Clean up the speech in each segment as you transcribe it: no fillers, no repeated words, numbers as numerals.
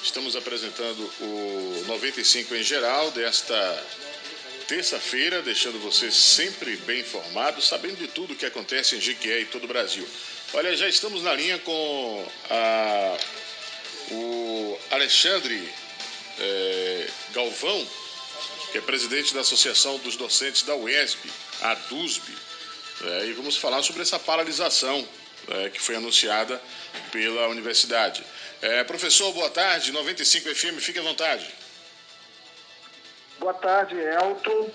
Estamos apresentando o 95 em geral desta terça-feira, deixando você sempre bem informado, sabendo de tudo o que acontece em Jequié e todo o Brasil. Olha, já estamos na linha com o Alexandre Galvão, que é presidente da Associação dos Docentes da UESB, a DUSB, e vamos falar sobre essa paralisação que foi anunciada pela universidade. Professor, boa tarde, 95 FM, fique à vontade. Boa tarde, Elton.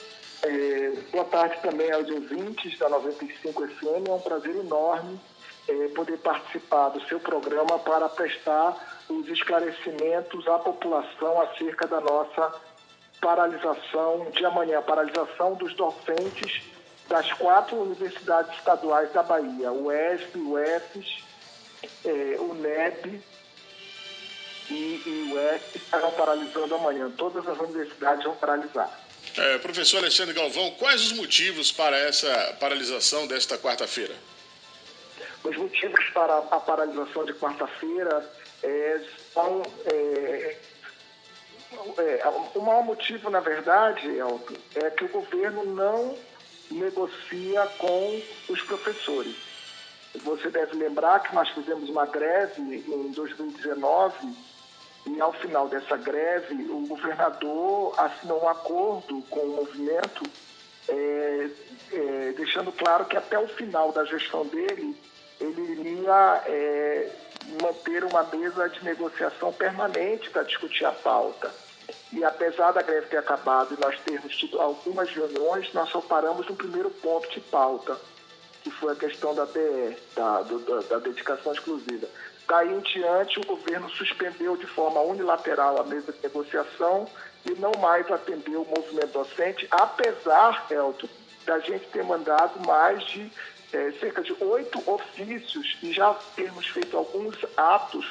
Boa tarde também aos ouvintes da 95 FM. É um prazer enorme poder participar do seu programa para prestar os esclarecimentos à população acerca da nossa paralisação de amanhã, a paralisação dos docentes das 4 universidades estaduais da Bahia, o UESB, o UEFES, o NEB e o UESB estarão paralisando amanhã. Todas as universidades vão paralisar. Professor Alexandre Galvão, quais os motivos para essa paralisação desta quarta-feira? Os motivos para a paralisação de quarta-feira são... o maior motivo, na verdade, Elton, é que o governo não negocia com os professores. Você deve lembrar que nós fizemos uma greve em 2019 e, ao final dessa greve, o governador assinou um acordo com o movimento, deixando claro que até o final da gestão dele, ele iria manter uma mesa de negociação permanente para discutir a pauta. E apesar da greve ter acabado e nós termos tido algumas reuniões, nós só paramos no primeiro ponto de pauta, que foi a questão da DE, da dedicação exclusiva. Daí em diante, o governo suspendeu de forma unilateral a mesa de negociação e não mais atendeu o movimento docente, apesar, Elton, da gente ter mandado mais de cerca de 8 ofícios e já termos feito alguns atos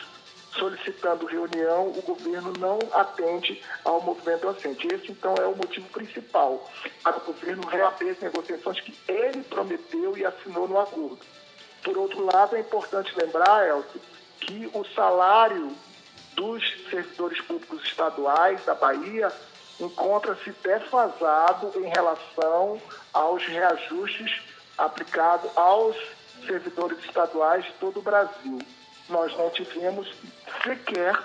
solicitando reunião. O governo não atende ao movimento docente. Esse, então, é o motivo principal para o governo reabrir as negociações que ele prometeu e assinou no acordo. Por outro lado, é importante lembrar, Elton, que o salário dos servidores públicos estaduais da Bahia encontra-se defasado em relação aos reajustes aplicados aos servidores estaduais de todo o Brasil. Nós não tivemos sequer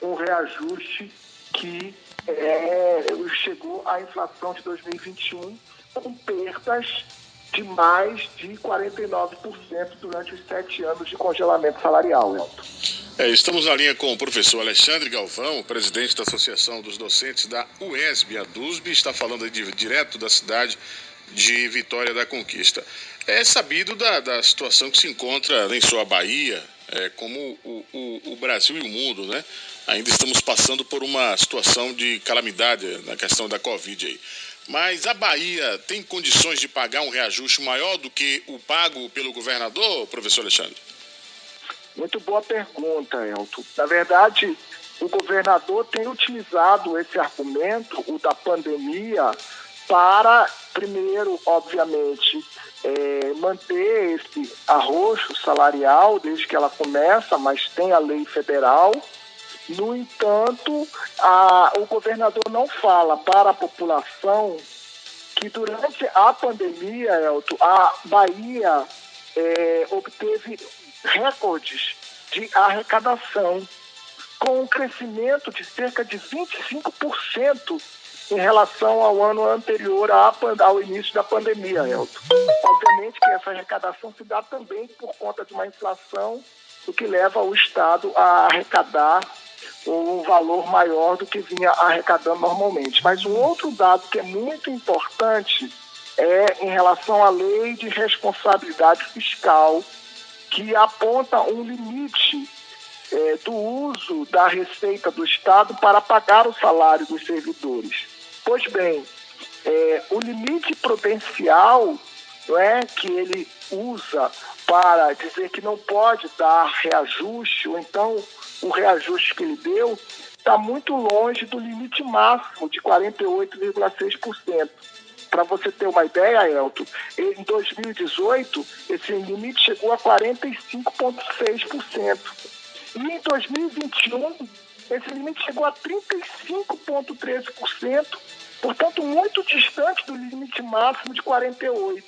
um reajuste que chegou à inflação de 2021 com perdas de mais de 49% durante os 7 anos de congelamento salarial, Elton. Estamos na linha com o professor Alexandre Galvão, presidente da Associação dos Docentes da UESB, a DUSB, está falando direto da cidade de Vitória da Conquista. É sabido da situação que se encontra em sua Bahia, como o Brasil e o mundo, né? Ainda estamos passando por uma situação de calamidade na questão da Covid aí. Mas a Bahia tem condições de pagar um reajuste maior do que o pago pelo governador, professor Alexandre? Muito boa pergunta, Elton. Na verdade, o governador tem utilizado esse argumento, o da pandemia, para, primeiro, obviamente, manter esse arroxo salarial desde que ela começa, mas tem a lei federal. No entanto, o governador não fala para a população que durante a pandemia, Elton, a Bahia obteve recordes de arrecadação, com um crescimento de cerca de 25% em relação ao ano anterior ao início da pandemia, Elton. Obviamente que essa arrecadação se dá também por conta de uma inflação, o que leva o Estado a arrecadar um valor maior do que vinha arrecadando normalmente. Mas um outro dado que é muito importante é em relação à lei de responsabilidade fiscal, que aponta um limite do uso da receita do Estado para pagar o salário dos servidores. Pois bem, o limite prudencial, que ele usa para dizer que não pode dar reajuste, ou então o reajuste que ele deu está muito longe do limite máximo de 48,6%. Para você ter uma ideia, Elton, em 2018, esse limite chegou a 45,6%. E em 2021, esse limite chegou a 35,13%, portanto, muito distante do limite máximo de 48%,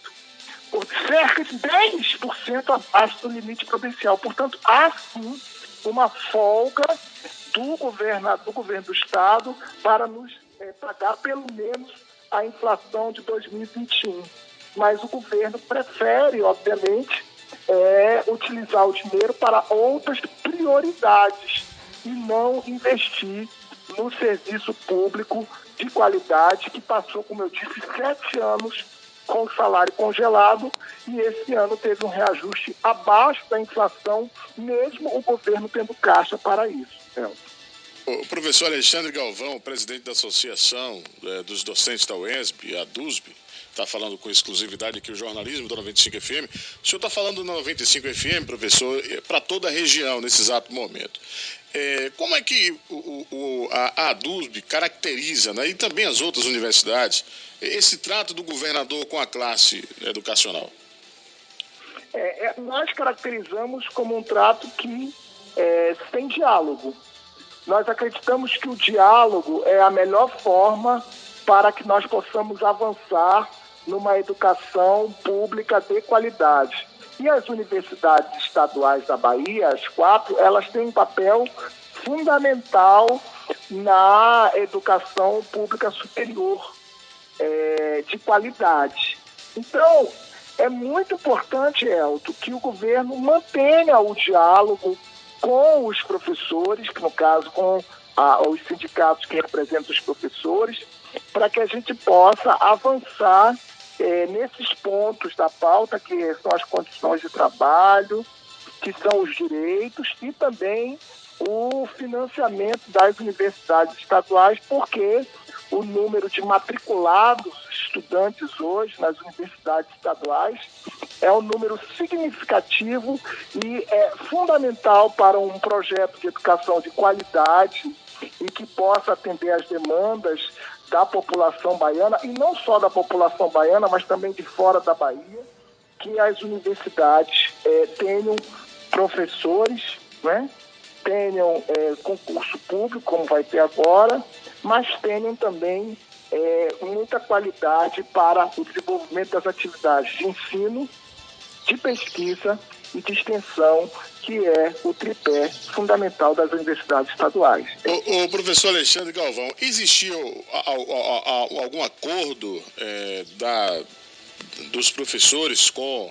por cerca de 10% abaixo do limite prudencial. Portanto, há sim uma folga do governo do Estado para nos pagar pelo menos a inflação de 2021. Mas o governo prefere, obviamente, utilizar o dinheiro para outras prioridades e não investir no serviço público de qualidade que passou, como eu disse, 7 anos com o salário congelado e esse ano teve um reajuste abaixo da inflação, mesmo o governo tendo caixa para isso. O professor Alexandre Galvão, presidente da Associação dos Docentes da UESB, a DUSB, está falando com exclusividade aqui o jornalismo da 95 FM. O senhor está falando na 95 FM, professor, para toda a região nesse exato momento. Como é que a DUSB caracteriza, né, e também as outras universidades, esse trato do governador com a classe educacional? Nós caracterizamos como um trato que sem diálogo. Nós acreditamos que o diálogo é a melhor forma para que nós possamos avançar numa educação pública de qualidade. E as universidades estaduais da Bahia, as 4, elas têm um papel fundamental na educação pública superior de qualidade. Então, é muito importante, Elton, que o governo mantenha o diálogo com os professores, que no caso com os sindicatos que representam os professores, para que a gente possa avançar nesses pontos da pauta, que são as condições de trabalho, que são os direitos e também o financiamento das universidades estaduais, porque o número de matriculados estudantes hoje nas universidades estaduais é um número significativo e é fundamental para um projeto de educação de qualidade e que possa atender às demandas da população baiana, e não só da população baiana, mas também de fora da Bahia, que as universidades tenham professores, né? Tenham concurso público, como vai ter agora, mas tenham também muita qualidade para o desenvolvimento das atividades de ensino, de pesquisa e de extensão, que é o tripé fundamental das universidades estaduais. O professor Alexandre Galvão, existiu algum acordo dos professores com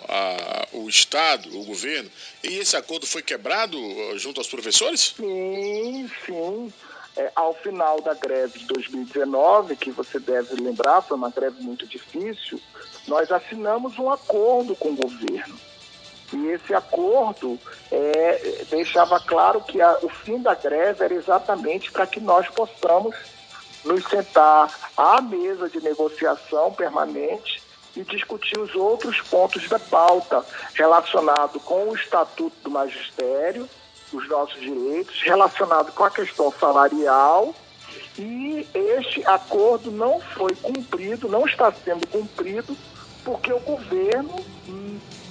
o Estado, o governo, e esse acordo foi quebrado junto aos professores? Sim. Ao final da greve de 2019, que você deve lembrar, foi uma greve muito difícil, nós assinamos um acordo com o governo. E esse acordo deixava claro que o fim da greve era exatamente para que nós possamos nos sentar à mesa de negociação permanente e discutir os outros pontos da pauta relacionado com o Estatuto do Magistério, os nossos direitos, relacionado com a questão salarial, e este acordo não foi cumprido, não está sendo cumprido, porque o governo,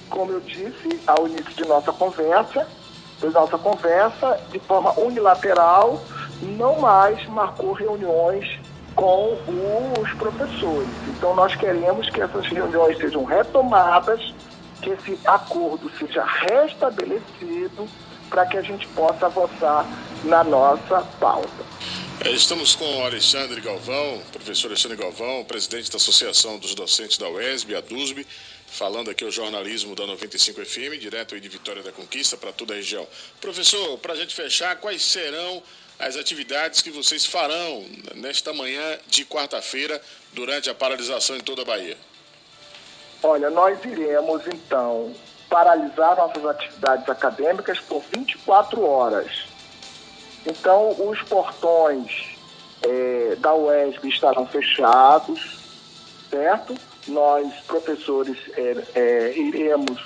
como eu disse ao início de nossa conversa, de forma unilateral, não mais marcou reuniões com os professores. Então, nós queremos que essas reuniões sejam retomadas, que esse acordo seja restabelecido, para que a gente possa avançar na nossa pauta. Estamos com o Alexandre Galvão, professor Alexandre Galvão, presidente da Associação dos Docentes da UESB, a DUSB, falando aqui o jornalismo da 95 FM, direto aí de Vitória da Conquista para toda a região. Professor, para a gente fechar, quais serão as atividades que vocês farão nesta manhã de quarta-feira durante a paralisação em toda a Bahia? Olha, nós iremos, então, paralisar nossas atividades acadêmicas por 24 horas. Então, os portões da UESB estarão fechados, certo? Nós, professores, iremos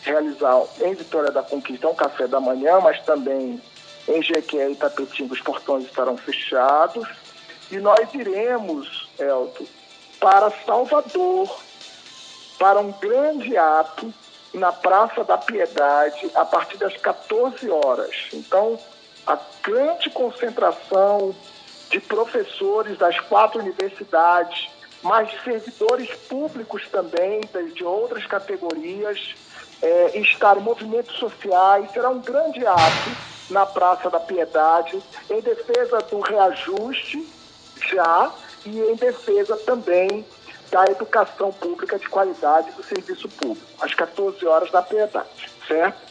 realizar em Vitória da Conquista um café da manhã, mas também em Jequié e Itapetinga os portões estarão fechados. E nós iremos, Elton, para Salvador, para um grande ato na Praça da Piedade, a partir das 14 horas. Então, a grande concentração de professores das 4 universidades, mas de servidores públicos também, de outras categorias, estar em movimentos sociais. Será um grande ato na Praça da Piedade, em defesa do reajuste já e em defesa também da educação pública de qualidade do serviço público, às 14 horas na Piedade, certo?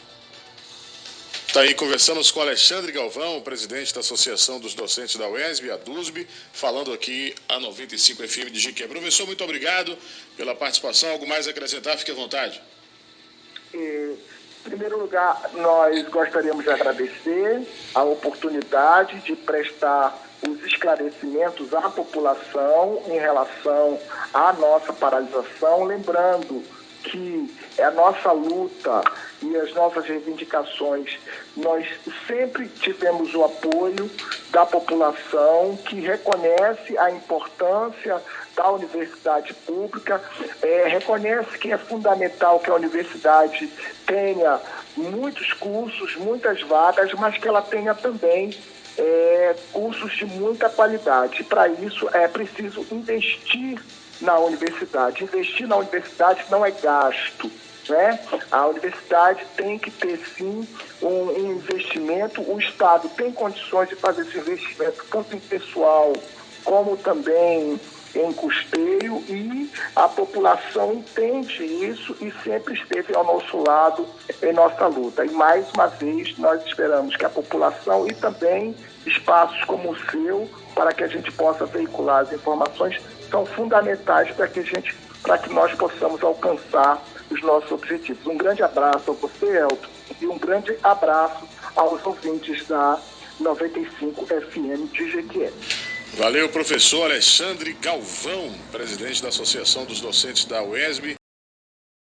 Está aí, conversamos com Alexandre Galvão, presidente da Associação dos Docentes da UESB, a DUSB, falando aqui a 95 FM de Jiquié. Professor, muito obrigado pela participação. Algo mais a acrescentar? Fique à vontade. Em primeiro lugar, nós gostaríamos de agradecer a oportunidade de prestar os esclarecimentos à população em relação à nossa paralisação, lembrando que a nossa luta e as nossas reivindicações, nós sempre tivemos o apoio da população que reconhece a importância da universidade pública, reconhece que é fundamental que a universidade tenha muitos cursos, muitas vagas, mas que ela tenha também cursos de muita qualidade. Para isso é preciso investir na universidade. Investir na universidade não é gasto, né? A universidade tem que ter, sim, um investimento. O Estado tem condições de fazer esse investimento, tanto em pessoal como também em custeio, e a população entende isso e sempre esteve ao nosso lado em nossa luta. E, mais uma vez, nós esperamos que a população e também espaços como o seu, para que a gente possa veicular as informações, são fundamentais para que nós possamos alcançar os nossos objetivos. Um grande abraço a você, Elton, e um grande abraço aos ouvintes da 95 FM de Jequié. Valeu, professor Alexandre Galvão, presidente da Associação dos Docentes da UESB,